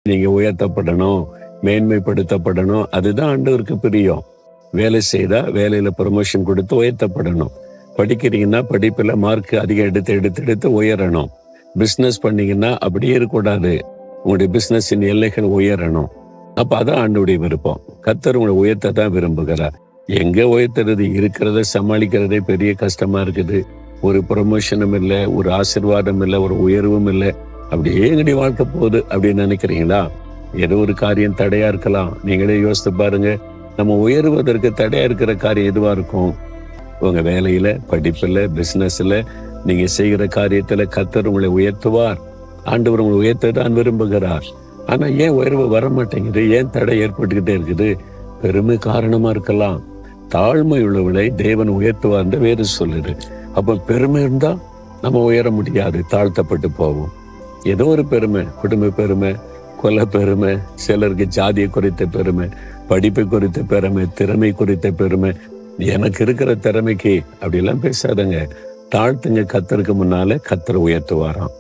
நீங்க உயர்த்தப்படணும், மேன்மைப்படுத்தப்படணும். அதுதான் ஆண்டவருக்கு பிரியம். வேலை செய்தா வேலையில ப்ரமோஷன் கொடுத்து உயர்த்தப்படணும். படிக்கிறீங்கன்னா படிப்புல மார்க் அதிகம் எடுத்து எடுத்து எடுத்து உயரணும். பிசினஸ் பண்ணீங்கன்னா அப்படியே இருக்கக்கூடாது. உங்களுடைய பிசினஸின் எல்லைகள் உயரணும். அப்ப அதான் ஆண்டவருடைய விருப்பம். கர்த்தர் உங்களை உயர்த்த தான் விரும்புகிறார். எங்க உயர்த்துறது? இருக்கிறத சமாளிக்கிறதே பெரிய கஷ்டமா இருக்குது. ஒரு ப்ரமோஷனும் இல்லை, ஒரு ஆசீர்வாதம் இல்லை, ஒரு உயர்வும் இல்லை. அப்படியே எங்கடி வாழ்க்கை போகுது அப்படின்னு நினைக்கிறீங்களா? ஏதோ ஒரு காரியம் தடையா இருக்கலாம். நீங்களே யோசித்து பாருங்க. நம்ம உயர்வதற்கு தடையா இருக்கிற காரியம் எதுவா இருக்கும்? உங்க வேலையில, படிப்புல, பிசினஸ்ல, நீங்க செய்கிற காரியத்துல கர்த்தர் உங்களை உயர்த்துவார். ஆண்டவர் உங்களை உயர்த்த தான் விரும்புகிறார். ஆனா ஏன் உயர்வு வர மாட்டேங்குது? ஏன் தடை ஏற்பட்டுக்கிட்டே இருக்குது? பெருமை காரணமா இருக்கலாம். தாழ்மை உள்ளவளை தேவன் உயர்த்துவார்ன்னு வேறு சொல்லுது. அப்ப பெருமை இருந்தா நம்ம உயர முடியாது, தாழ்த்தப்பட்டு போவோம். ஏதோ ஒரு பெருமை, குடும்ப பெருமை, கொலை பெருமை, சிலருக்கு ஜாதியை குறித்த பெருமை, படிப்பை குறித்த பெருமை, திறமை குறித்த பெருமை. எனக்கு இருக்கிற திறமைக்கு அப்படிலாம் பேசாதங்க. தாழ்த்துங்க. கர்த்தருக்கு முன்னால கர்த்தர் உயர்த்துவாராம்.